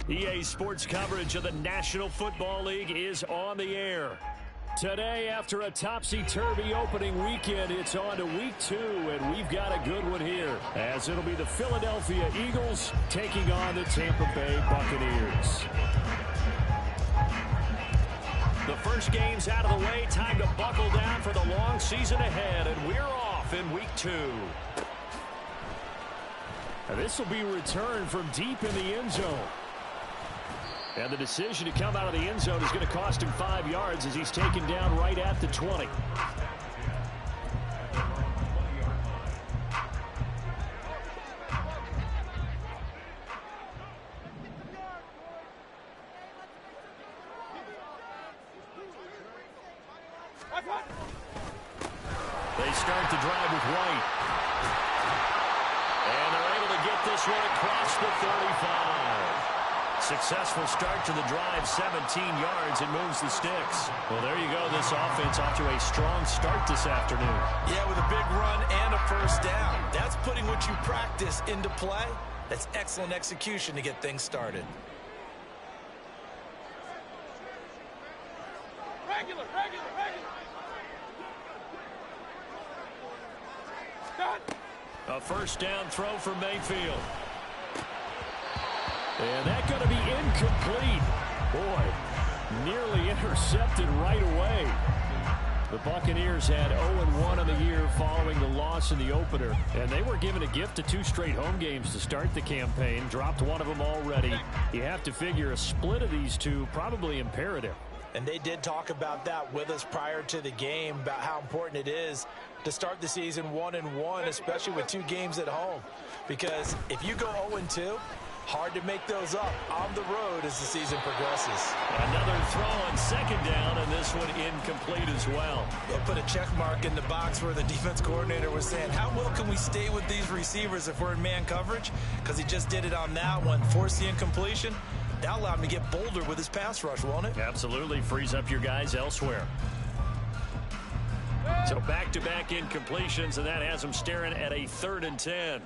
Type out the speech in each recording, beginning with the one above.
EA Sports coverage of the National Football League is on the air. Today, after a topsy-turvy opening weekend, it's on to week 2, and we've got a good one here, as it'll be the Philadelphia Eagles taking on the Tampa Bay Buccaneers. The first game's out of the way. Time to buckle down for the long season ahead, and we're off in week 2. And this will be returned from deep in the end zone. And the decision to come out of the end zone is going to cost him 5 yards as he's taken down right at the 20. They start the drive with White. And they're able to get this one across the 35. Successful start to the drive, 17 yards, and moves the sticks. Well, there you go. This offense off to a strong start this afternoon. Yeah, with a big run and a first down. That's putting what you practice into play. That's excellent execution to get things started. Regular. A first down throw for Mayfield. And that's going to be incomplete. Boy, nearly intercepted right away. The Buccaneers had 0-1 on the year following the loss in the opener. And they were given a gift of 2 straight home games to start the campaign. Dropped one of them already. You have to figure a split of these two probably imperative. And they did talk about that with us prior to the game, about how important it is to start the season 1-1, especially with 2 games at home. Because if you go 0-2, hard to make those up on the road as the season progresses. Another throw on second down, and this one incomplete as well. They'll put a check mark in the box where the defense coordinator was saying, how well can we stay with these receivers if we're in man coverage? Because he just did it on that one, forced the incompletion. That allowed him to get bolder with his pass rush, won't it? Absolutely. Frees up your guys elsewhere. So back-to-back incompletions, and that has them staring at a 3rd and 10.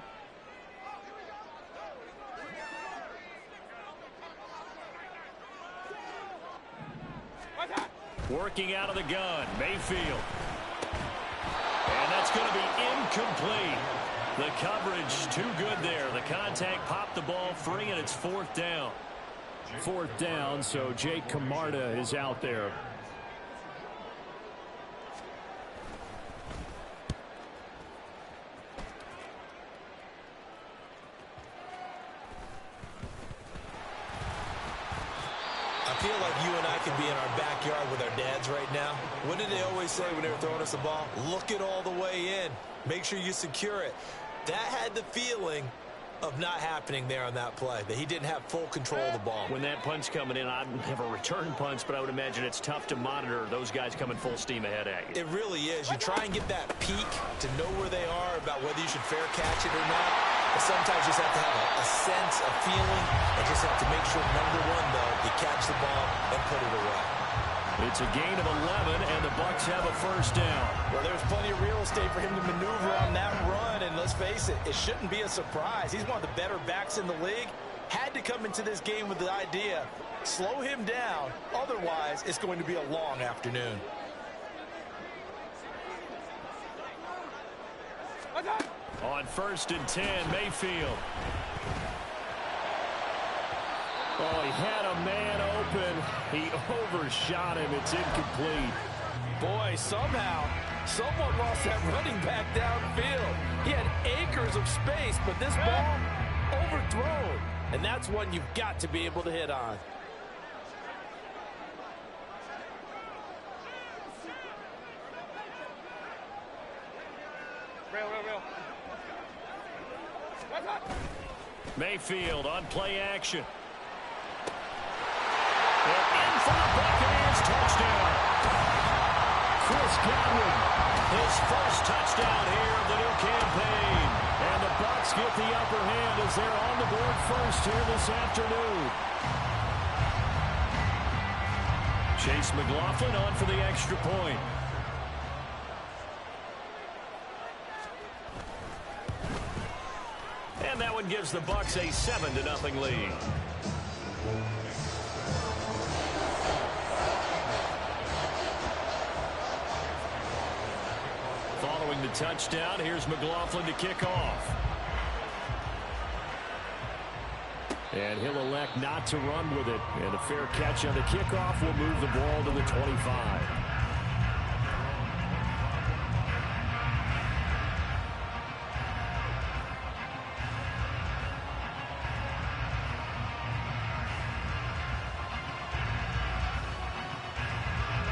Working out of the gun, Mayfield. And that's going to be incomplete. The coverage too good there. The contact popped the ball free, and it's 4th down. 4th down, so Jake Camarda is out there. I feel like you and I could be in our backyard with our dads right now. What did they always say when they were throwing us the ball? Look it all the way in. Make sure you secure it. That had the feeling of not happening there on that play, that he didn't have full control of the ball. When that punch coming in, I don't have a return punch, but I would imagine it's tough to monitor those guys coming full steam ahead at you. It really is. You try and get that peek to know where they are, about whether you should fair catch it or not. But sometimes you just have to have a sense, a feeling, and just have to make sure, number one, though, you catch the ball and put it away. It's a gain of 11, and the Bucs have a first down. Well, there's plenty of real estate for him to maneuver on that run, and let's face it, it shouldn't be a surprise. He's one of the better backs in the league. Had to come into this game with the idea, slow him down, otherwise it's going to be a long afternoon. On 1st and 10, Mayfield. Oh, he had a man open. He overshot him. It's incomplete. Boy, somehow, someone lost that running back downfield. He had acres of space, but this ball overthrown. And that's one you've got to be able to hit on. Real. Mayfield on play action. And in for the Buccaneers, touchdown. Chris Godwin, his first touchdown here of the new campaign. And the Bucs get the upper hand as they're on the board first here this afternoon. Chase McLaughlin on for the extra point. And that one gives the Bucs a 7-0 lead. Following the touchdown, here's McLaughlin to kick off. And he'll elect not to run with it. And a fair catch on the kickoff will move the ball to the 25.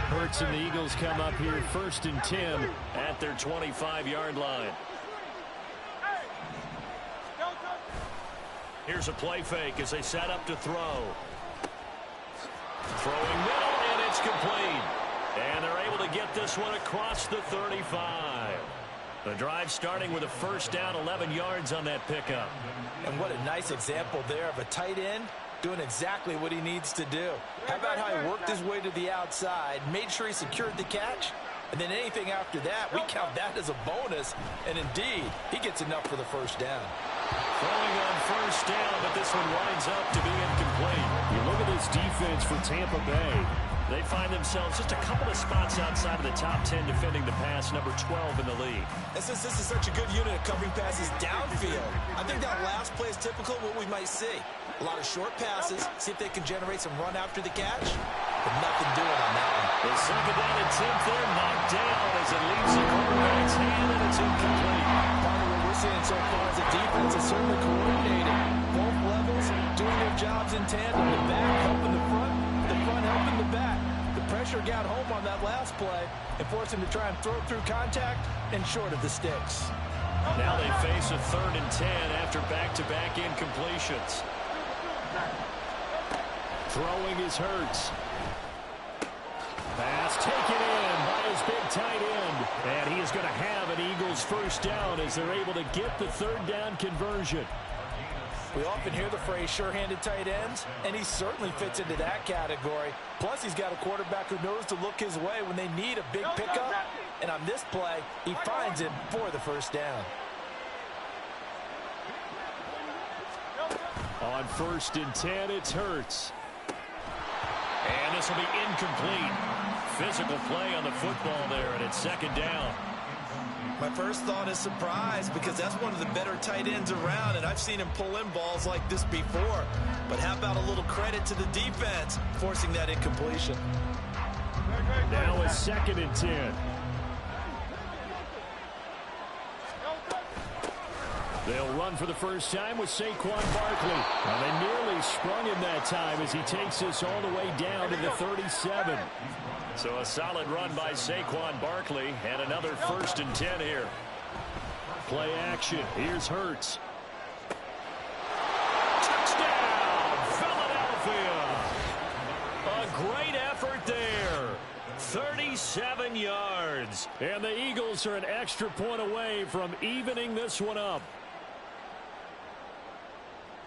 Hurts and the Eagles come up here 1st and 10 at their 25-yard line. Here's a play fake as they set up to throw. Throwing middle, and it's complete. And they're able to get this one across the 35. The drive starting with a 1st down, 11 yards on that pickup. And what a nice example there of a tight end doing exactly what he needs to do. How about how he worked his way to the outside, made sure he secured the catch, and then anything after that, we count that as a bonus. And indeed, he gets enough for the 1st down. Throwing on 1st down, but this one winds up to be incomplete. You look at this defense for Tampa Bay. They find themselves just a couple of spots outside of the top 10 defending the pass, number 12 in the league. And since this is such a good unit of covering passes downfield, I think that last play is typical of what we might see. A lot of short passes, see if they can generate some run after the catch, but nothing doing on that one. The 2nd down attempt there knocked down as it leaves the quarterback's hand, and it's incomplete. Part of what we're seeing so far as a defense is certainly coordinated. Both levels doing their jobs in tandem. The back helping the front helping the back. The pressure got home on that last play and forced him to try and throw through contact and short of the sticks. Now they face a 3rd and 10 after back-to-back incompletions. Throwing is Hurts. Pass taken in by his big tight end. And he is going to have an Eagles 1st down as they're able to get the 3rd down conversion. We often hear the phrase sure-handed tight ends, and he certainly fits into that category. Plus, he's got a quarterback who knows to look his way when they need a big pickup. And on this play, he finds him for the 1st down. On 1st and 10, it's Hurts. And this will be incomplete. Physical play on the football there, and it's 2nd down. My first thought is surprise because that's one of the better tight ends around, and I've seen him pull in balls like this before. But how about a little credit to the defense forcing that incompletion? Now it's 2nd and 10. They'll run for the first time with Saquon Barkley. Well, they nearly sprung him that time as he takes this all the way down to the 37. So a solid run by Saquon Barkley and another 1st and 10 here. Play action. Here's Hurts. Touchdown, Philadelphia. A great effort there. 37 yards. And the Eagles are an extra point away from evening this one up.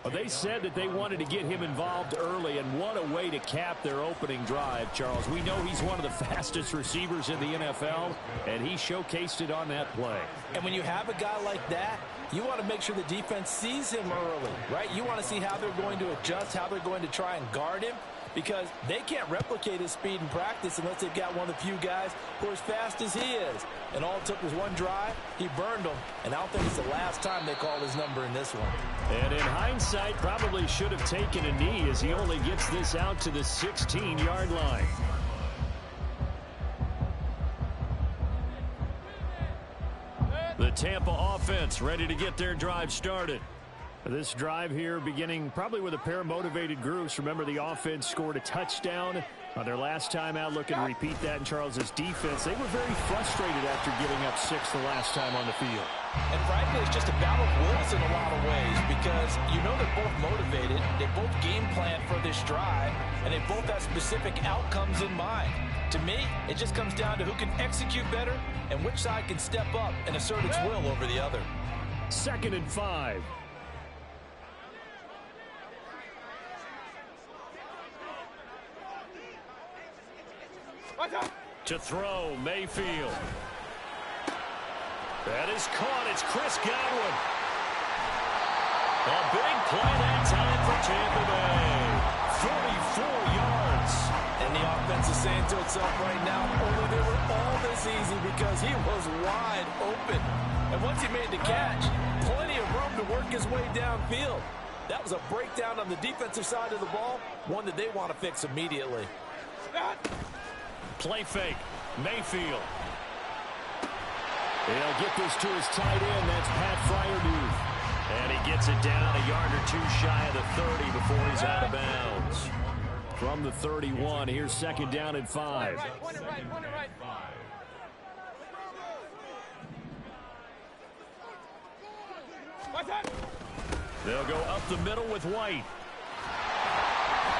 Well, they said that they wanted to get him involved early, and what a way to cap their opening drive, Charles. We know he's one of the fastest receivers in the NFL, and he showcased it on that play. And when you have a guy like that, you want to make sure the defense sees him early, right? You want to see how they're going to adjust, how they're going to try and guard him, because they can't replicate his speed in practice unless they've got one of the few guys who are as fast as he is. And all it took was one drive. He burned them, and I don't think it's the last time they called his number in this one. And in hindsight, probably should have taken a knee as he only gets this out to the 16-yard line. The Tampa offense ready to get their drive started. This drive here beginning probably with a pair of motivated groups. Remember, the offense scored a touchdown on their last time out. Looking to repeat that in Charles's defense. They were very frustrated after giving up 6 the last time on the field. And frankly, it's just a battle of wills in a lot of ways because you know they're both motivated. They both game plan for this drive, and they both have specific outcomes in mind. To me, it just comes down to who can execute better and which side can step up and assert its will over the other. 2nd and 5. To throw, Mayfield. That is caught. It's Chris Godwin. A big play that time for Tampa Bay. 44 yards. And the offense is saying to itself right now, only they were all this easy because he was wide open. And once he made the catch, plenty of room to work his way downfield. That was a breakdown on the defensive side of the ball, one that they want to fix immediately. Play fake. Mayfield. He'll get this to his tight end. That's Pat Freiermuth. And he gets it down a yard or two shy of the 30 before he's out of bounds. From the 31, here's second down and 5. They'll go up the middle with White.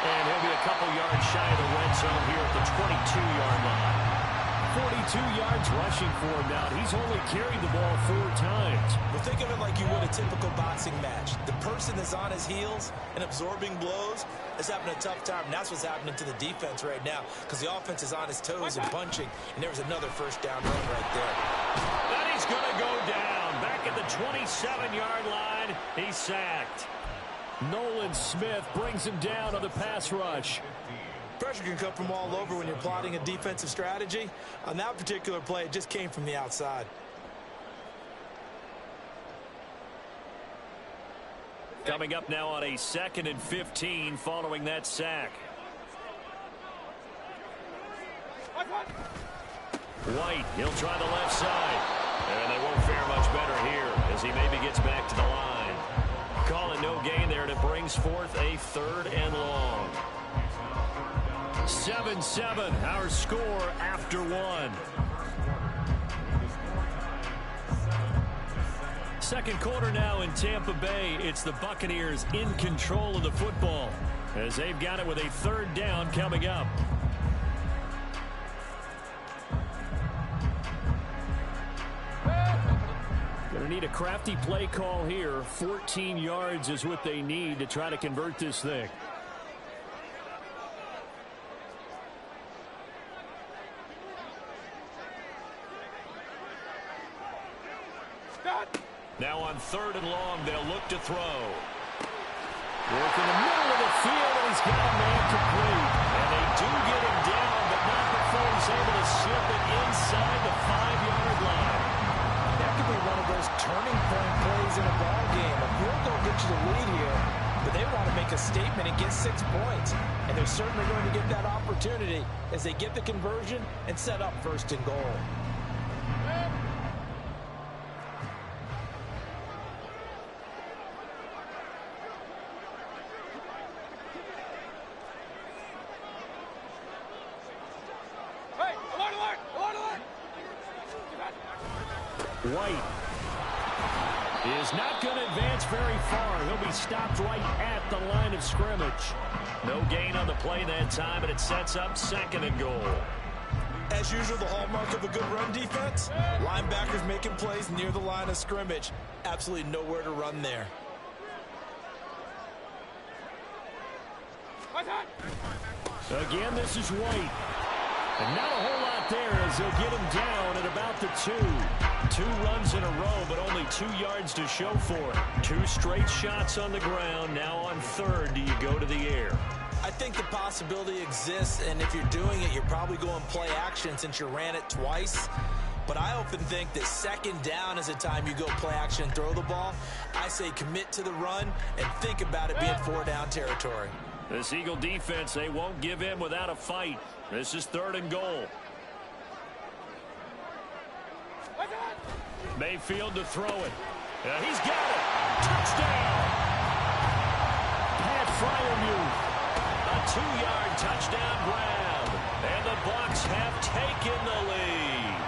And he'll be a couple yards shy of the red zone here at the 22-yard line. 42 yards rushing for him now. He's only carried the ball 4 times. Well, think of it like you would a typical boxing match. The person that's on his heels and absorbing blows is having a tough time. And that's what's happening to the defense right now because the offense is on his toes and punching. And there's another first down run right there. And he's going to go down. Back at the 27-yard line, he's sacked. Nolan Smith brings him down on the pass rush. Pressure can come from all over when you're plotting a defensive strategy. On that particular play, it just came from the outside. Coming up now on a 2nd and 15 following that sack. White, he'll try the left side. And they won't fare much better here as he maybe gets back to the line. Call it no gain there, and it brings forth a 3rd and long. 7-7, our score after 1. Second quarter now in Tampa Bay. It's the Buccaneers in control of the football as they've got it with a 3rd down coming up. Going to need a crafty play call here. 14 yards is what they need to try to convert this thing. Now on 3rd and long, they'll look to throw. Work in the middle of the field, and he's got a man complete. And they do get him down, but not before he's able to slip it inside the 5-yard line. That could be one of those turning point plays in a ball game. A field goal gets you the lead here, but they want to make a statement and get 6 points. And they're certainly going to get that opportunity as they get the conversion and set up 1st and goal. White is not going to advance very far. He'll be stopped right at the line of scrimmage. No gain on the play that time, and it sets up 2nd and goal. As usual, the hallmark of a good run defense, linebackers making plays near the line of scrimmage. Absolutely nowhere to run there. Again, this is White. And not a whole lot there as they'll get him down at about the 2. 2 runs in a row, but only 2 yards to show for it. 2 straight shots on the ground. Now on 3rd, do you go to the air? I think the possibility exists, and if you're doing it, you're probably going play action since you ran it twice. But I often think that 2nd down is the time you go play action and throw the ball. I say commit to the run and think about it being 4-down territory. This Eagle defense, they won't give in without a fight. This is 3rd and goal. Mayfield to throw it. He's got it. Touchdown. Pat Freiermuth. A 2-yard touchdown grab. And the Bucs have taken the lead.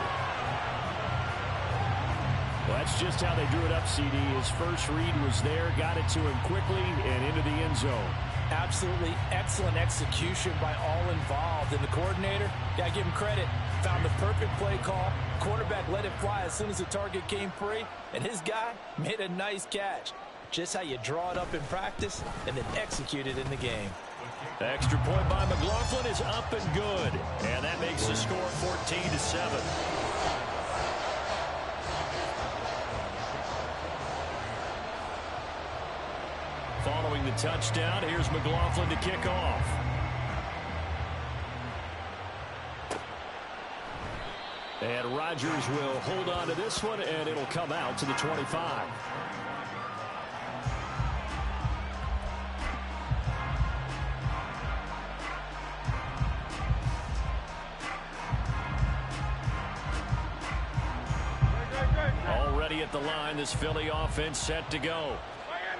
Well, that's just how they drew it up, CD. His first read was there, got it to him quickly, and into the end zone. Absolutely excellent execution by all involved. And the coordinator, got to give him credit, found the perfect play call. Quarterback let it fly as soon as the target came free. And his guy made a nice catch. Just how you draw it up in practice and then execute it in the game. The extra point by McLaughlin is up and good. And that makes the score 14-7. Following the touchdown. Here's McLaughlin to kick off. And Rodgers will hold on to this one, and it'll come out to the 25. Already at the line, this Philly offense set to go.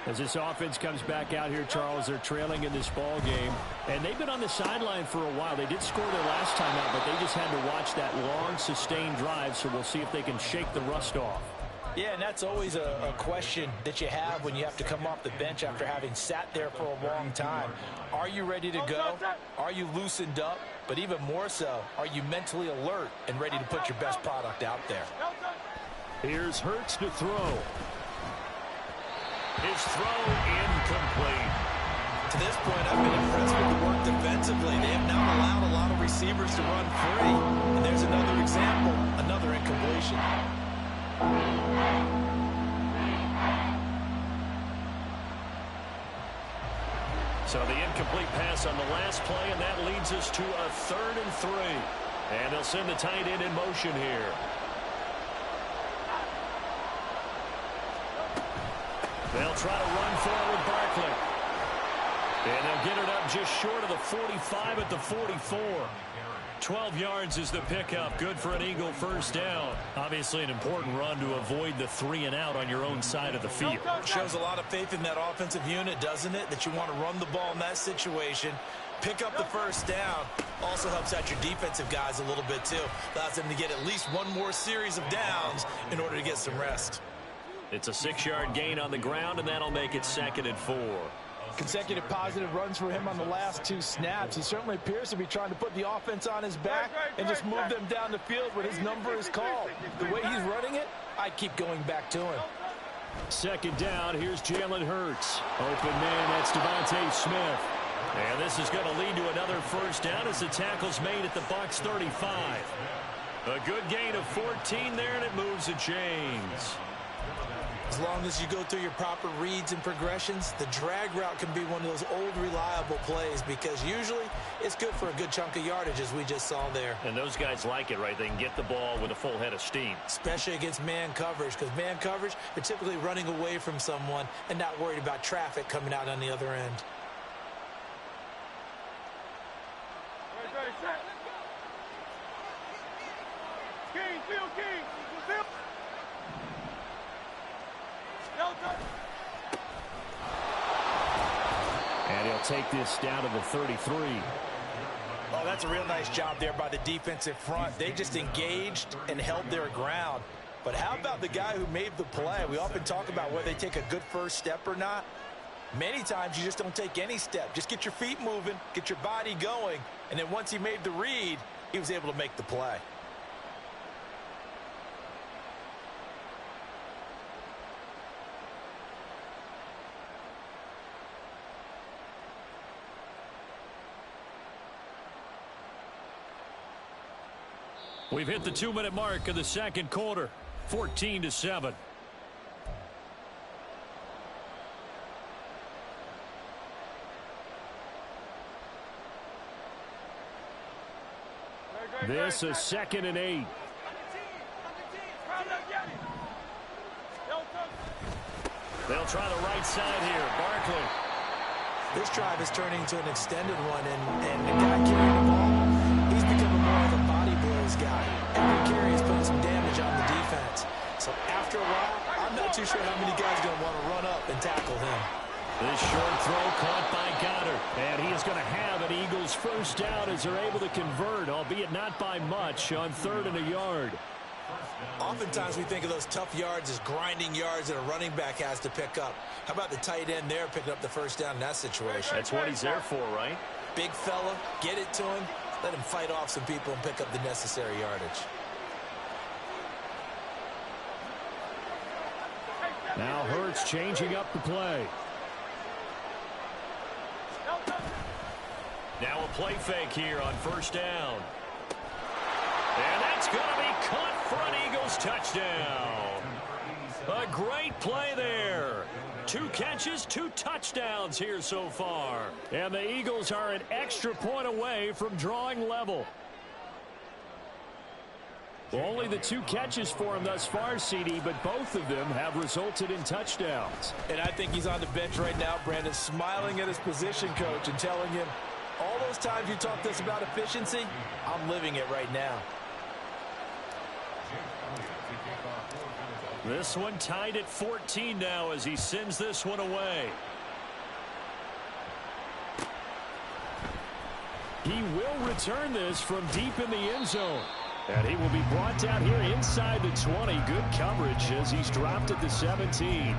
As this offense comes back out here, Charles, they're trailing in this ball game. And they've been on the sideline for a while. They did score their last time out, but they just had to watch that long, sustained drive, so we'll see if they can shake the rust off. Yeah, and that's always a question that you have when you have to come off the bench after having sat there for a long time. Are you ready to go? Are you loosened up? But even more so, are you mentally alert and ready to put your best product out there? Here's Hurts to throw. His throw incomplete. To this point, I've been impressed with the work defensively. They have not allowed a lot of receivers to run free. And there's another example, another incompletion. So the incomplete pass on the last play, and that leads us to a 3rd and 3. And they'll send the tight end in motion here. They'll try to run forward with Barkley. And they'll get it up just short of the 45 at the 44. 12 yards is the pickup. Good for an Eagle first down. Obviously an important run to avoid the 3 and out on your own side of the field. Shows a lot of faith in that offensive unit, doesn't it? That you want to run the ball in that situation. Pick up the first down. Also helps out your defensive guys a little bit too. Allows them to get at least one more series of downs in order to get some rest. It's a 6-yard gain on the ground, and that'll make it 2nd and 4. Consecutive positive runs for him on the last 2 snaps. He certainly appears to be trying to put the offense on his back and just move them down the field when his number is called. The way he's running it, I'd keep going back to him. 2nd down, here's Jalen Hurts. Open man, that's Devontae Smith. And this is going to lead to another first down as the tackle's made at the Bucs 35. A good gain of 14 there, and it moves the chains. As long as you go through your proper reads and progressions, the drag route can be one of those old reliable plays because usually it's good for a good chunk of yardage as we just saw there. And those guys like it, right? They can get the ball with a full head of steam. Especially against man coverage, because man coverage, they're typically running away from someone and not worried about traffic coming out on the other end. And he'll take this down to the 33. Oh, that's a real nice job there by the defensive front. They just engaged and held their ground. But how about the guy who made the play? We often talk about whether they take a good first step or not. Many times you just don't take any step. Just get your feet moving, get your body going, and then once he made the read, he was able to make the play. We've hit the 2-minute mark of the 2nd quarter. 14-7. This is 2nd and 8. They'll try the right side here. Barkley. This drive is turning into an extended one, and the guy carrying the ball, he's becoming more of a body blows guy. Every carry is putting some damage on the defense. So after a while, I'm not too sure how many guys are going to want to run up and tackle him. This short throw caught by Goddard. And he is going to have an Eagles first down as they're able to convert, albeit not by much, on 3rd and a yard. Oftentimes we think of those tough yards as grinding yards that a running back has to pick up. How about the tight end there picking up the first down in that situation? That's what he's there for, right? Big fella, get it to him, let him fight off some people and pick up the necessary yardage. Now Hurts changing up the play. Now a play fake here on first down. And that's going to be caught for an Eagles touchdown. A great play there. 2 catches, 2 touchdowns here so far. And the Eagles are an extra point away from drawing level. Only the 2 catches for him thus far, CD, but both of them have resulted in touchdowns. And I think he's on the bench right now, Brandon, smiling at his position coach and telling him, all those times you talked to us about efficiency, I'm living it right now. This one tied at 14 now as he sends this one away. He will return this from deep in the end zone. And he will be brought down here inside the 20. Good coverage as he's dropped at the 17.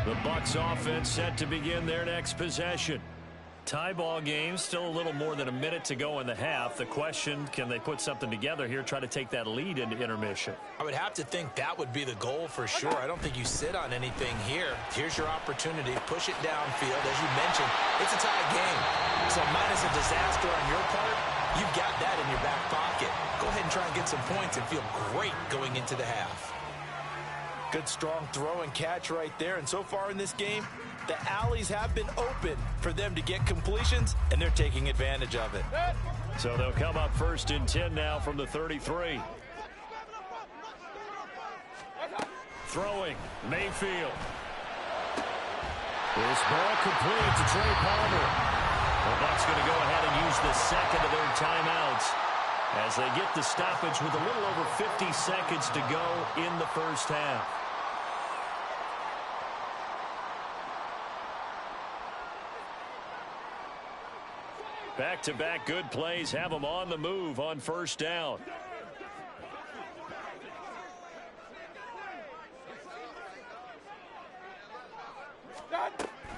The Bucs offense set to begin their next possession. Tie ball game, still a little more than a minute to go in the half. The question, can they put something together here, try to take that lead into intermission? I would have to think that would be the goal for sure. I don't think you sit on anything here. Here's your opportunity. Push it downfield. As you mentioned, it's a tie game. So minus a disaster on your part, you've got that in your back pocket. Go ahead and try and get some points and feel great going into the half. Good strong throw and catch right there. And so far in this game, the alleys have been open for them to get completions, and they're taking advantage of it. So they'll come up 1st and 10 now from the 33. Throwing, Mayfield. This ball complete to Trey Palmer. The Bucs going to go ahead and use the second of their timeouts as they get the stoppage with a little over 50 seconds to go in the first half. Back-to-back good plays have them on the move on 1st down.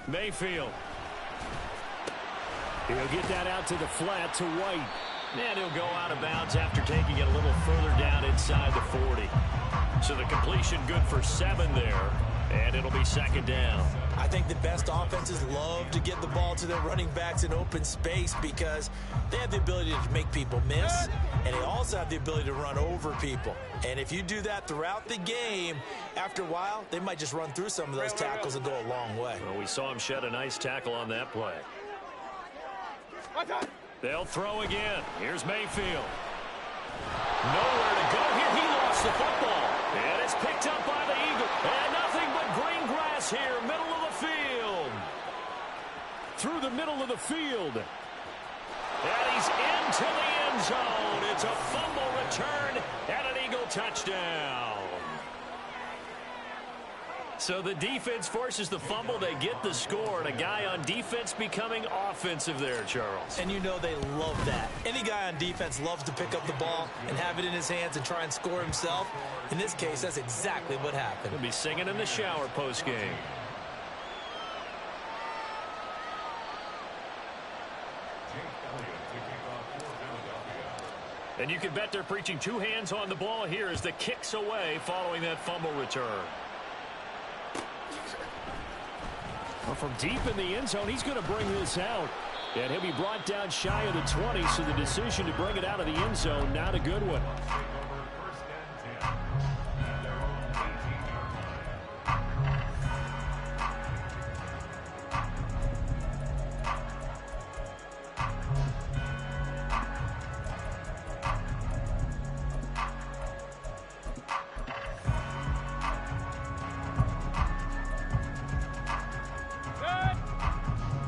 Mayfield. He'll get that out to the flat to White. And he'll go out of bounds after taking it a little further down inside the 40. So the completion good for 7 there. And it'll be 2nd down. I think the best offenses love to get the ball to their running backs in open space because they have the ability to make people miss, and they also have the ability to run over people. And if you do that throughout the game, after a while, they might just run through some of those tackles and go a long way. Well, we saw him shed a nice tackle on that play. They'll throw again. Here's Mayfield. Nowhere to go here. He lost the football. And it's picked up by the Eagles. And nothing but green grass here, middle of the field. Through the middle of the field. And he's into the end zone. It's a fumble return and an Eagle touchdown. So the defense forces the fumble. They get the score. And a guy on defense becoming offensive there, Charles. And you know they love that. Any guy on defense loves to pick up the ball and have it in his hands and try and score himself. In this case, that's exactly what happened. He'll be singing in the shower post-game. And you can bet they're preaching 2 hands on the ball here as the kick's away following that fumble return. Well, from deep in the end zone, he's going to bring this out. And he'll be brought down shy of the 20, so the decision to bring it out of the end zone, not a good one.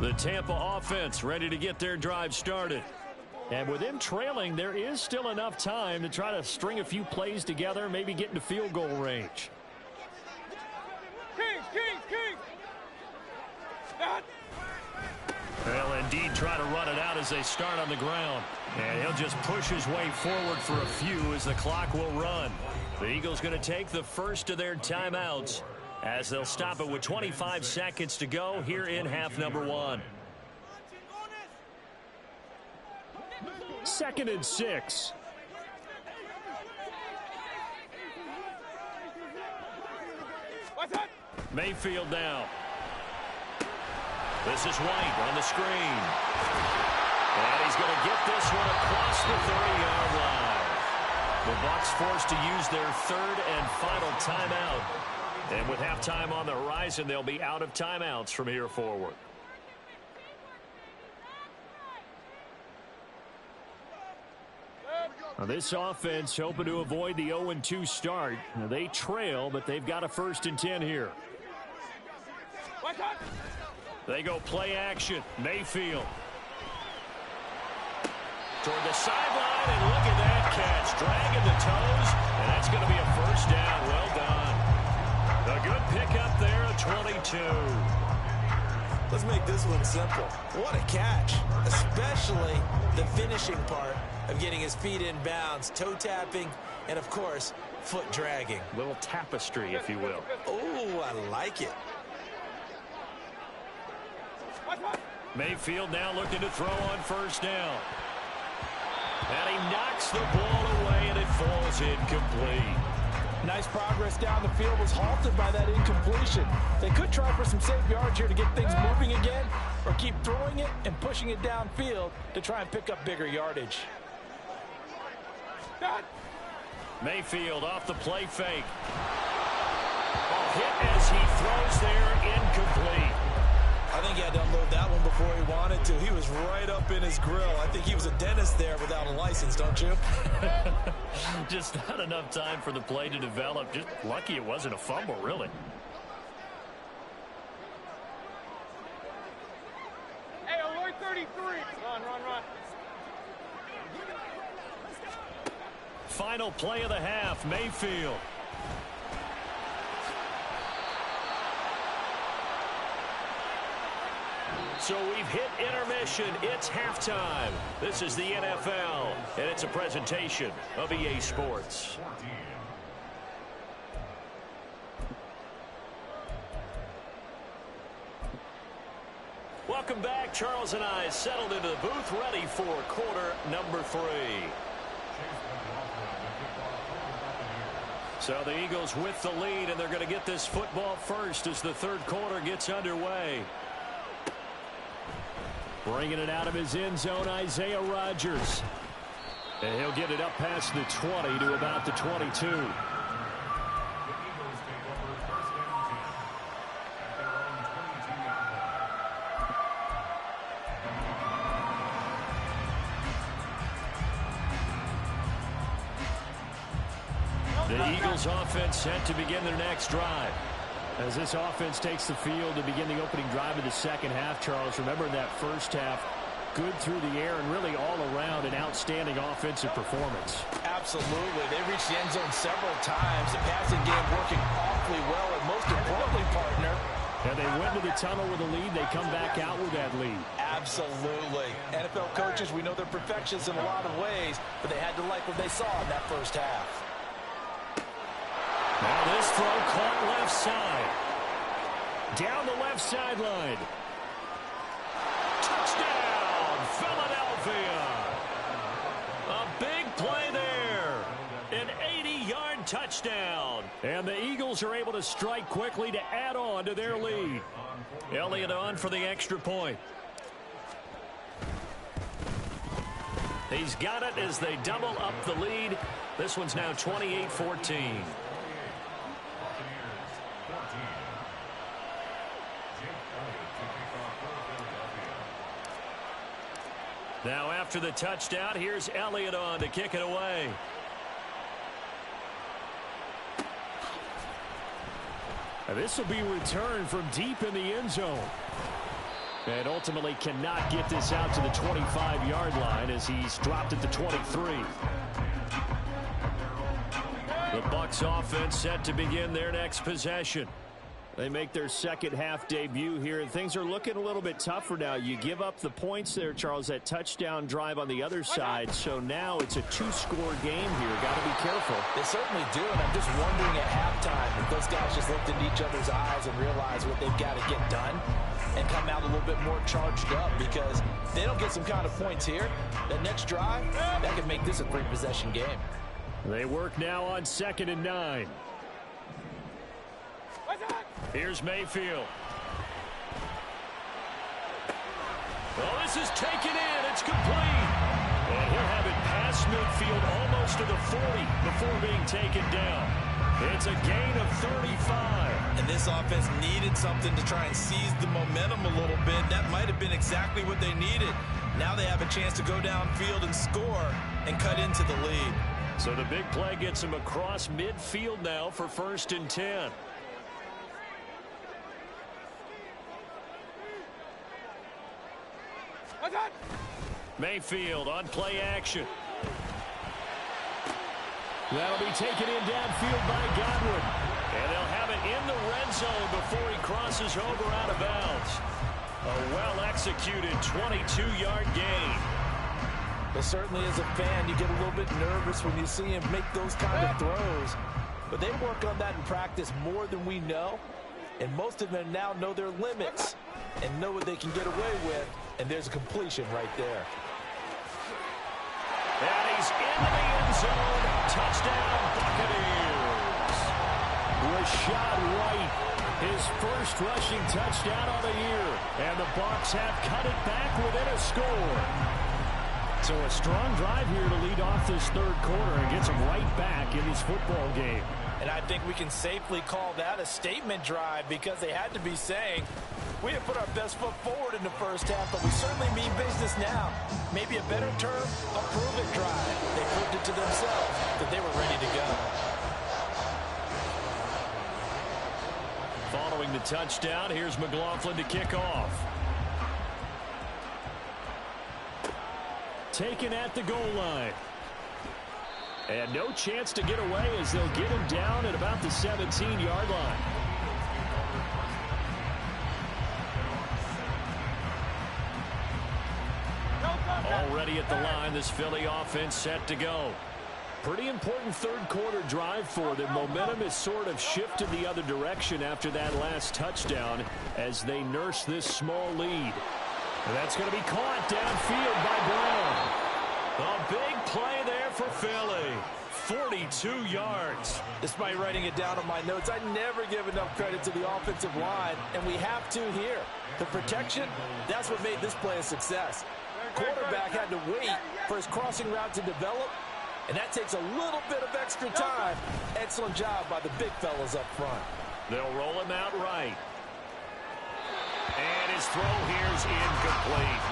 The Tampa offense ready to get their drive started. And with them trailing, there is still enough time to try to string a few plays together, maybe get into field goal range. Well, indeed, try to run it out as they start on the ground. And he'll just push his way forward for a few as the clock will run. The Eagles going to take the first of their timeouts as they'll stop it with 25 seconds to go here in half number 1. 2nd and 6. Mayfield now. This is White on the screen. And he's going to get this one across the 30-yard line. The Bucs forced to use their third and final timeout. And with halftime on the horizon, they'll be out of timeouts from here forward. Now this offense hoping to avoid the 0-2 start. Now they trail, but they've got a 1st and 10 here. They go play action. Mayfield. Toward the sideline, and look at that catch. Dragging the toes, and that's going to be a 1st down. Well done. A good pickup there at 22. Let's make this one simple. What a catch, especially the finishing part of getting his feet in bounds, toe tapping, and of course, foot dragging. Little tapestry, if you will. Oh, I like it. Mayfield now looking to throw on 1st down. And he knocks the ball away, and it falls incomplete. Nice progress down the field, was halted by that incompletion. They could try for some safe yards here to get things moving again, or keep throwing it and pushing it downfield to try and pick up bigger yardage. Mayfield off the play fake. Hit as he throws there, incomplete. I think he had to unload that one before he wanted to. He was right up in his grill. I think he was a dentist there without a license, don't you? Just not enough time for the play to develop. Just lucky it wasn't a fumble, really. Hey, alert 33. Run. Final play of the half, Mayfield. So we've hit intermission. It's halftime. This is the NFL, and it's a presentation of EA Sports. Welcome back. Charles and I settled into the booth, ready for quarter number 3. So the Eagles with the lead, and they're going to get this football first as the third quarter gets underway. Bringing it out of his end zone, Isaiah Rodgers. And he'll get it up past the 20 to about the 22. The Eagles offense set to begin their next drive. As this offense takes the field to begin the opening drive of the second half, Charles, remember in that first half, good through the air and really all around an outstanding offensive performance. Absolutely. They reached the end zone several times. The passing game working awfully well, and most importantly, partner, and they went to the tunnel with a lead. They come back out with that lead. Absolutely. NFL coaches, we know they're perfectionists in a lot of ways, but they had to like what they saw in that first half. Now this throw caught left side. Down the left sideline. Touchdown, Philadelphia. A big play there. An 80-yard touchdown. And the Eagles are able to strike quickly to add on to their lead. Elliott on for the extra point. He's got it as they double up the lead. This one's now 28-14. Now after the touchdown, here's Elliott on to kick it away. And this will be returned from deep in the end zone. And ultimately cannot get this out to the 25-yard line as he's dropped at the 23. The Bucs offense set to begin their next possession. They make their second half debut here, and things are looking a little bit tougher now. You give up the points there, Charles, that touchdown drive on the other side. So now it's a 2-score game here. Got to be careful. They certainly do, and I'm just wondering at halftime if those guys just looked into each other's eyes and realized what they've got to get done and come out a little bit more charged up, because if they don't get some kind of points here, that next drive, that could make this a 3-possession game. They work now on 2nd and 9. Here's Mayfield. Oh, this is taken in. It's complete. And he'll have it past midfield almost to the 40 before being taken down. It's a gain of 35. And this offense needed something to try and seize the momentum a little bit. That might have been exactly what they needed. Now they have a chance to go downfield and score and cut into the lead. So the big play gets him across midfield now for 1st and 10. Mayfield on play action. That'll be taken in downfield by Godwin. And they'll have it in the red zone before he crosses over out of bounds. A well-executed 22-yard gain. Well, certainly as a fan, you get a little bit nervous when you see him make those kind of throws. But they work on that in practice more than we know. And most of them now know their limits and know what they can get away with. And there's a completion right there. And he's into the end zone. Touchdown, Buccaneers. Rashad White, his first rushing touchdown of the year. And the Bucs have cut it back within a score. So a strong drive here to lead off this third quarter and gets them right back in this football game. And I think we can safely call that a statement drive because they had to be saying, we have put our best foot forward in the first half, but we certainly mean business now. Maybe a better term, a prove-it drive. They proved it to themselves that they were ready to go. Following the touchdown, here's McLaughlin to kick off. Taken at the goal line. And no chance to get away as they'll get him down at about the 17-yard line. Already at the line, this Philly offense set to go. Pretty important third quarter drive for them. Momentum has sort of shifted the other direction after that last touchdown as they nurse this small lead. And that's going to be caught downfield by Brown. A big play there for Philly. 42 yards. Despite writing it down on my notes, I never give enough credit to the offensive line, and we have to here. The protection, that's what made this play a success. Quarterback had to wait for his crossing route to develop, and that takes a little bit of extra time. Excellent job by the big fellas up front. They'll roll him out right. And his throw here's incomplete.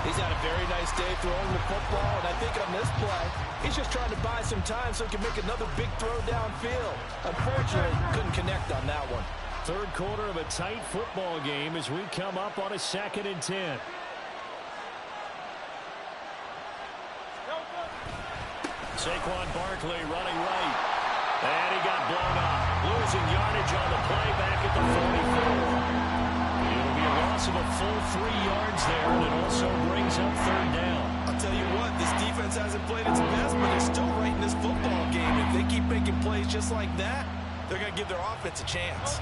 He's had a very nice day throwing the football, and I think on this play, he's just trying to buy some time so he can make another big throw downfield. Unfortunately, couldn't connect on that one. Third quarter of a tight football game as we come up on a 2nd and 10. Saquon Barkley running right. And he got blown up. Losing yardage on the play back at the 44. It'll be a loss of a full 3 yards there, and it also brings up 3rd down. I'll tell you what, this defense hasn't played its best, but they're still right in this football game. If they keep making plays just like that, they're going to give their offense a chance.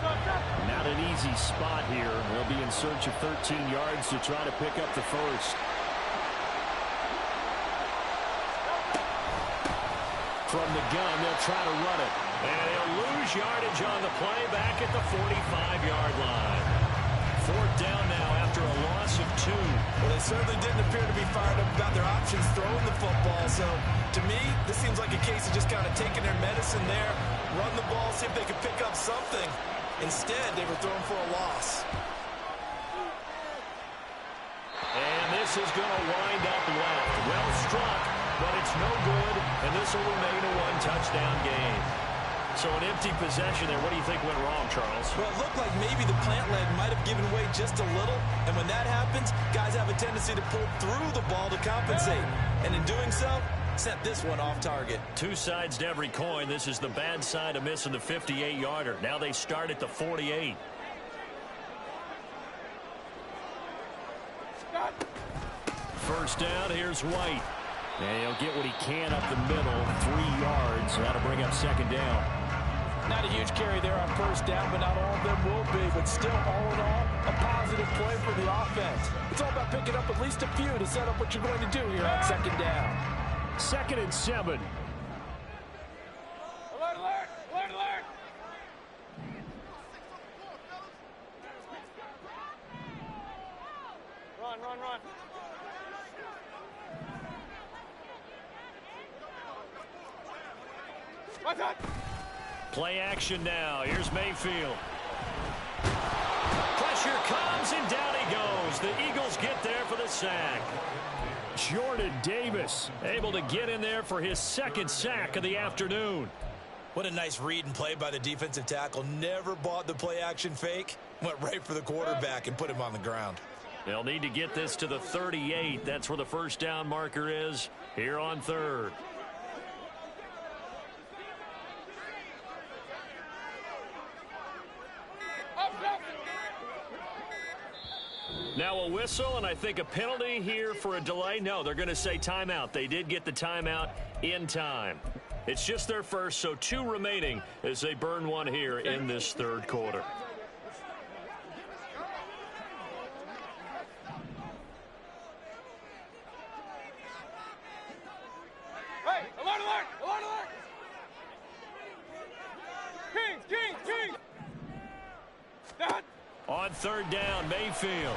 Not an easy spot here. They'll be in search of 13 yards to try to pick up the first. From the gun, they'll try to run it. And they'll lose yardage on the play back at the 45-yard line. 4th down now after a loss of 2. Well, they certainly didn't appear to be fired up about their options throwing the football. So, to me, this seems like a case of just kind of taking their medicine there, run the ball, see if they could pick up something. Instead, they were thrown for a loss. And this is going to wind up left. Well struck, but it's no good, and this will remain a 1-touchdown game. So an empty possession there. What do you think went wrong, Charles? Well, it looked like maybe the plant leg might have given way just a little, and when that happens, guys have a tendency to pull through the ball to compensate. And in doing so, sent this one off target. Two sides to every coin. This is the bad side of missing the 58-yarder. Now they start at the 48. First down, here's White. And he'll get what he can up the middle, 3 yards. That'll bring up 2nd down. Not a huge carry there on first down, but not all of them will be. But still, all in all, a positive play for the offense. It's all about picking up at least a few to set up what you're going to do here on 2nd down. 2nd and 7. Alert, alert! Alert, alert! Run, Run. What's that? Play action now. Here's Mayfield. Pressure comes, and down he goes. The Eagles get there for the sack. Jordan Davis able to get in there for his second sack of the afternoon. What a nice read and play by the defensive tackle. Never bought the play action fake. Went right for the quarterback and put him on the ground. They'll need to get this to the 38. That's where the first down marker is here on third. Now a whistle, and I think a penalty here for a delay. No, they're going to say timeout. They did get the timeout in time. It's just their first, so 2 remaining as they burn one here in this third quarter. Hey, alert! Kings! That. On third down, Mayfield.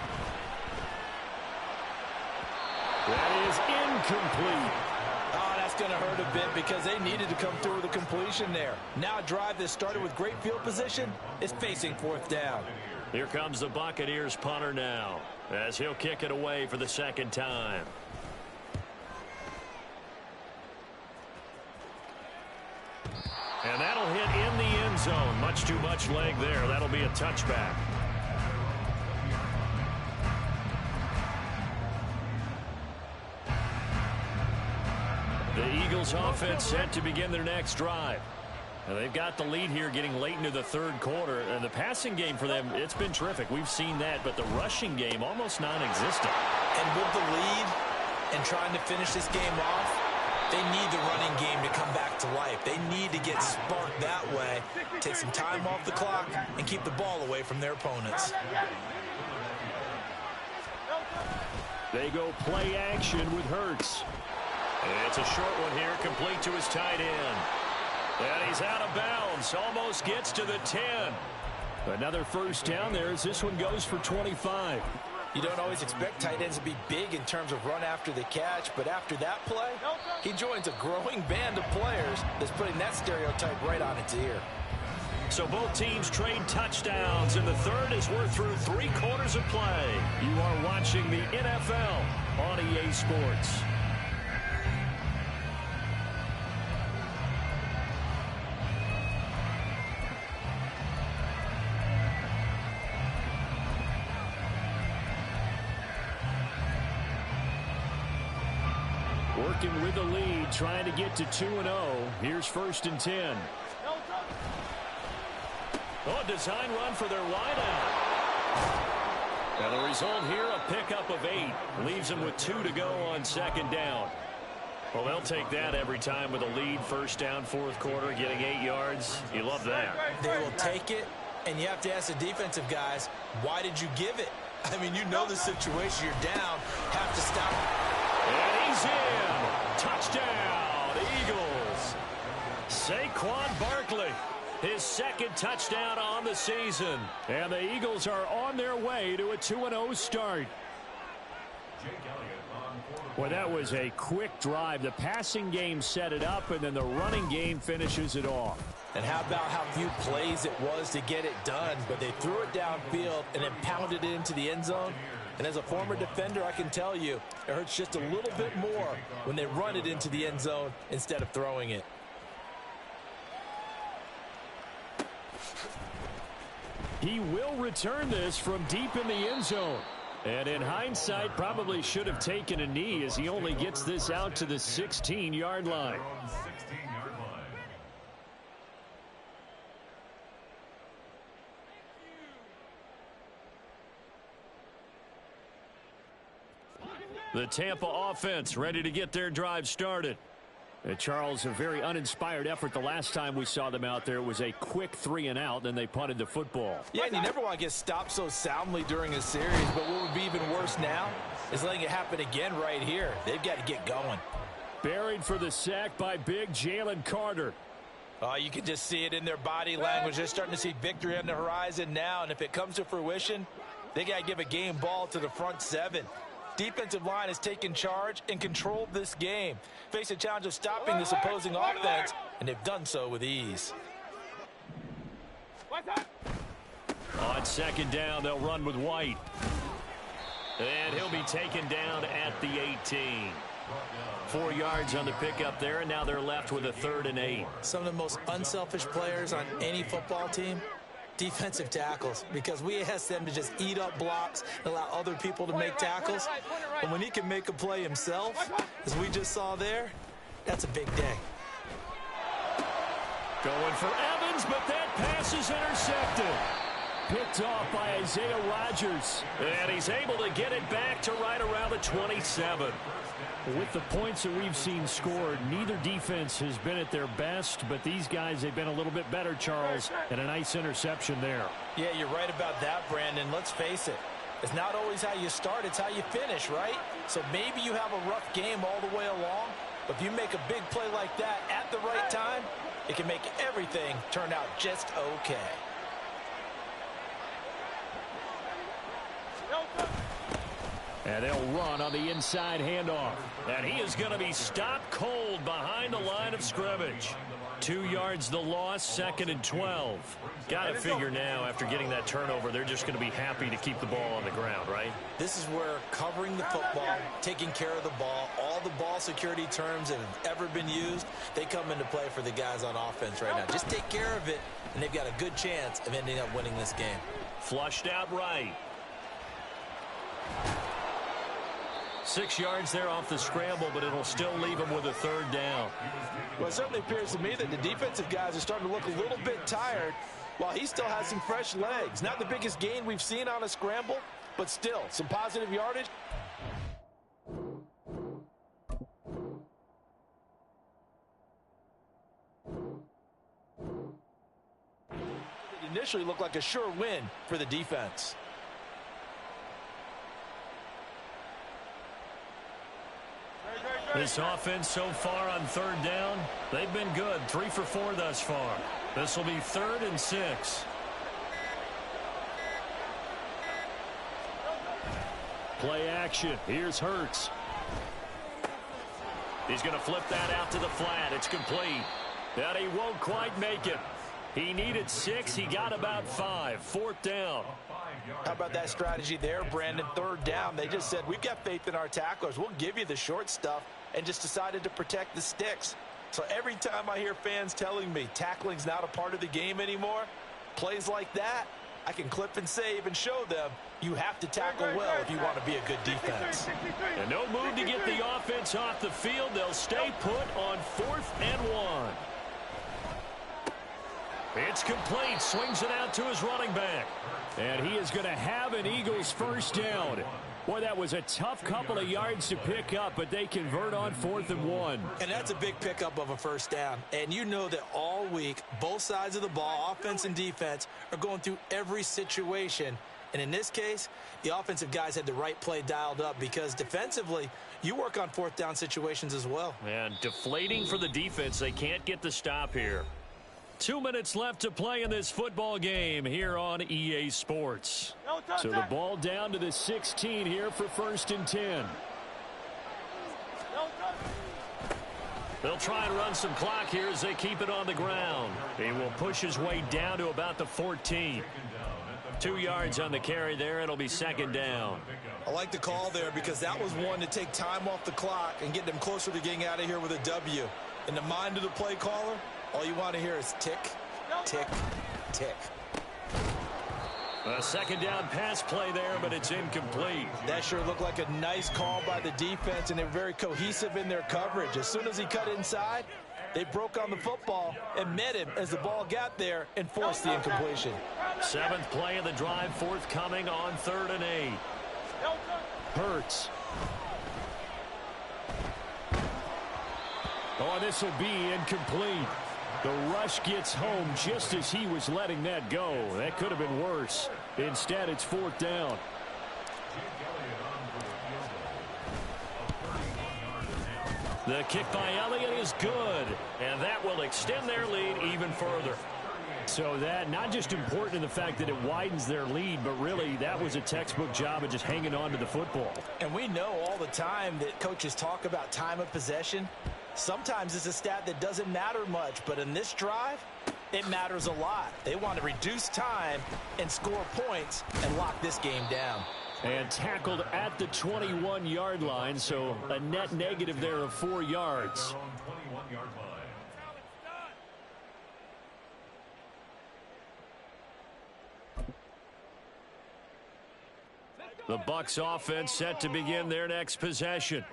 That is incomplete. Oh, that's going to hurt a bit because they needed to come through with a completion there. Now a drive that started with great field position is facing fourth down. Here comes the Buccaneers punter now as he'll kick it away for the second time. And that'll hit in the end zone. Much too much leg there. That'll be a touchback. The Eagles offense set to begin their next drive. And they've got the lead here getting late into the third quarter. And the passing game for them, it's been terrific. We've seen that, but the rushing game almost non-existent. And with the lead and trying to finish this game off, they need the running game to come back to life. They need to get smart that way, take some time off the clock, and keep the ball away from their opponents. They go play action with Hurts. And it's a short one here, complete to his tight end. And he's out of bounds, almost gets to the 10. Another first down there as this one goes for 25. You don't always expect tight ends to be big in terms of run after the catch, but after that play, he joins a growing band of players that's putting that stereotype right on its ear. So both teams trade touchdowns in the third as we're through 3 quarters of play. You are watching the NFL on EA Sports. Working with the lead, trying to get to 2-0. Here's first and 10. Oh, design run for their wideout. And the result here, a pickup of 8. Leaves them with 2 to go on second down. Well, they'll take that every time with a lead. First down, fourth quarter, getting 8 yards. You love that. They will take it, and you have to ask the defensive guys, why did you give it? I mean, you know the situation. You're down, have to stop. And he's in. Touchdown, Eagles. Saquon Barkley, his second touchdown on the season. And the Eagles are on their way to a 2-0 start. Well, that was a quick drive. The passing game set it up, and then the running game finishes it off. And how about how few plays it was to get it done, but they threw it downfield and then pounded it into the end zone. And as a former defender, I can tell you, it hurts just a little bit more when they run it into the end zone instead of throwing it. He will return this from deep in the end zone. And in hindsight, probably should have taken a knee as he only gets this out to the 16-yard line. The Tampa offense ready to get their drive started. And Charles, a very uninspired effort. The last time we saw them out there, it was a quick 3-and-out, then they punted the football. Yeah, and you never want to get stopped so soundly during a series, but what would be even worse now is letting it happen again right here. They've got to get going. Buried for the sack by big Jalen Carter. Oh, you can just see it in their body language. They're starting to see victory on the horizon now, and if it comes to fruition, they got to give a game ball to the front 7. defensive line has taken charge and controlled this game. Face a challenge of stopping this opposing offense, and they've done so with ease. On second down, they'll run with White. And he'll be taken down at the 18. 4 yards on the pickup there, and now they're left with a 3rd and 8. Some of the most unselfish players on any football team, defensive tackles, because we ask them to just eat up blocks and allow other people to make tackles. And when he can make a play himself, as we just saw there, that's a big day. Going for Evans, but that pass is intercepted. Picked off by Isaiah Rodgers. And he's able to get it back to right around the 27. With the points that we've seen scored, neither defense has been at their best, but these guys, they've been a little bit better, Charles, and a nice interception there. Yeah, you're right about that, Brandon. Let's face it. It's not always how you start, it's how you finish, right? So maybe you have a rough game all the way along, but if you make a big play like that at the right time, it can make everything turn out just okay. And they'll run on the inside handoff. And he is going to be stopped cold behind the line of scrimmage. 2 yards the loss, 2nd and 12. Got to figure now, after getting that turnover, they're just going to be happy to keep the ball on the ground, right? This is where covering the football, taking care of the ball, all the ball security terms that have ever been used, they come into play for the guys on offense right now. Just take care of it, and they've got a good chance of ending up winning this game. Flushed out right. 6 yards there off the scramble, but it'll still leave him with a 3rd down. Well, it certainly appears to me that the defensive guys are starting to look a little bit tired while he still has some fresh legs. Not the biggest gain we've seen on a scramble, but still some positive yardage. It initially looked like a sure win for the defense. This offense so far on 3rd down, they've been good. 3 for 4 thus far. This will be 3rd and 6. Play action. Here's Hurts. He's going to flip that out to the flat. It's complete. And he won't quite make it. He needed 6. He got about 5. 4th down. How about that strategy there, Brandon? 3rd down. They just said, we've got faith in our tacklers. We'll give you the short stuff, and just decided to protect the sticks. So every time I hear fans telling me tackling's not a part of the game anymore, plays like that, I can clip and save and show them you have to tackle well if you want to be a good defense. And no move to get the offense off the field. They'll stay put on 4th and 1. It's complete. Swings it out to his running back. And he is going to have an Eagles 1st down. Boy, that was a tough couple of yards to pick up, but they convert on 4th and 1. And that's a big pickup of a 1st down. And you know that all week, both sides of the ball, offense and defense, are going through every situation. And in this case, the offensive guys had the right play dialed up, because defensively, you work on 4th down situations as well. And deflating for the defense. They can't get the stop here. 2 minutes left to play in this football game here on EA Sports. So the ball down to the 16 here for 1st and 10. They'll try and run some clock here as they keep it on the ground. He will push his way down to about the 14. 2 yards on the carry there. It'll be 2nd down. I like the call there, because that was one to take time off the clock and get them closer to getting out of here with a W. In the mind of the play caller, all you want to hear is tick, tick, tick. A 2nd down pass play there, but it's incomplete. That sure looked like a nice call by the defense, and they were very cohesive in their coverage. As soon as he cut inside, they broke on the football and met him as the ball got there and forced the incompletion. 7th play of the drive, forthcoming on 3rd and 8. Hurts. Oh, this will be incomplete. The rush gets home just as he was letting that go. That could have been worse. Instead, it's 4th down. The kick by Elliott is good, and that will extend their lead even further. So that not just important in the fact that it widens their lead, but really that was a textbook job of just hanging on to the football. And we know all the time that coaches talk about time of possession. Sometimes it's a stat that doesn't matter much, but in this drive, it matters a lot. They want to reduce time and score points and lock this game down. And tackled at the 21-yard line, so a net negative there of 4 yards. The Bucs offense set to begin their next possession.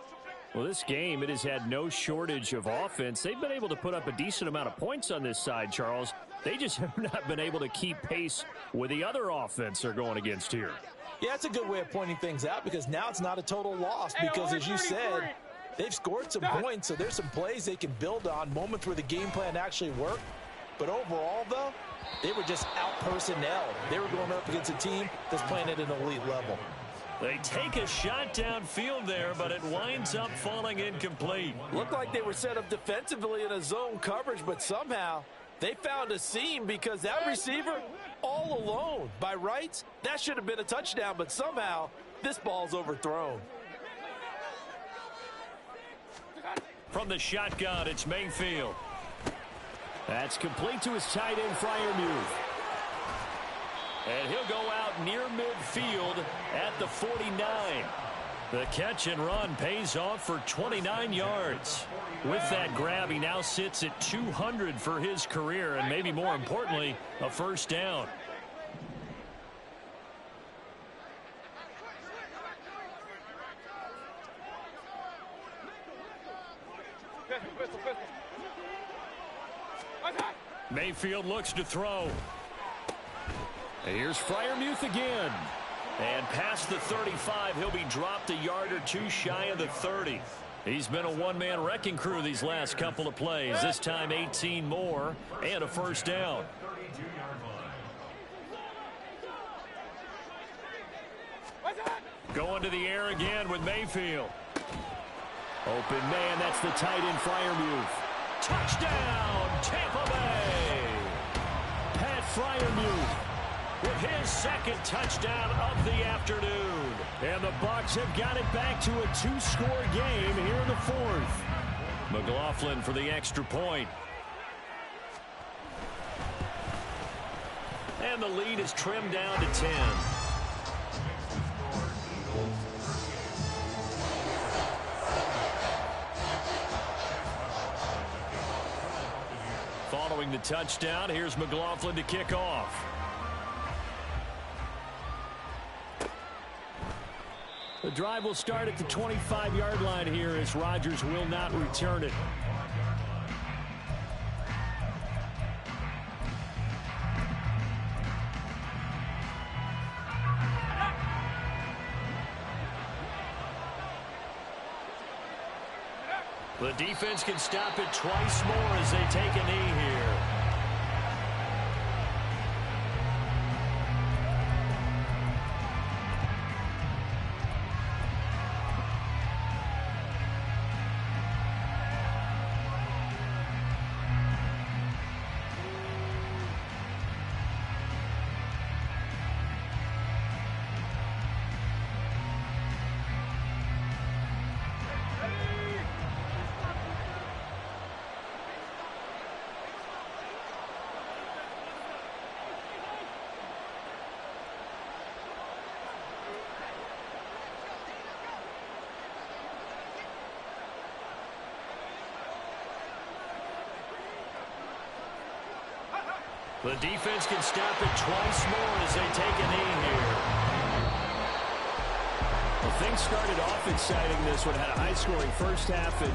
Well, this game, it has had no shortage of offense. They've been able to put up a decent amount of points on this side, Charles. They just have not been able to keep pace with the other offense they're going against here. Yeah, it's a good way of pointing things out because now it's not a total loss because, as you said, they've scored some points, so there's some plays they can build on, moments where the game plan actually worked. But overall, though, they were just out-personnel. They were going up against a team that's playing at an elite level. They take a shot downfield there, but it winds up falling incomplete. Looked like they were set up defensively in a zone coverage, but somehow they found a seam because that receiver all alone. By rights, that should have been a touchdown, but somehow this ball's overthrown. From the shotgun, it's Mayfield. That's complete to his tight end, Freiermuth. And he'll go out near midfield at the 49. The catch and run pays off for 29 yards. With that grab, he now sits at 200 for his career, and maybe more importantly, a first down. Mayfield looks to throw. And here's Freiermuth again. And past the 35, he'll be dropped a yard or two shy of the 30. He's been a one-man wrecking crew these last couple of plays. This time 18 more and a first down. Going to the air again with Mayfield. Open man, that's the tight end Freiermuth. Touchdown, Tampa Bay! Pat Freiermuth with his second touchdown of the afternoon. And the Bucs have got it back to a 2-score game here in the fourth. McLaughlin for the extra point. And the lead is trimmed down to 10. Following the touchdown, here's McLaughlin to kick off. The drive will start at the 25-yard line here as Rodgers will not return it. The defense can stop it twice more as they take a knee here. The defense can stop it twice more as they take a knee here. Well, things started off exciting this one. Had a high-scoring first half and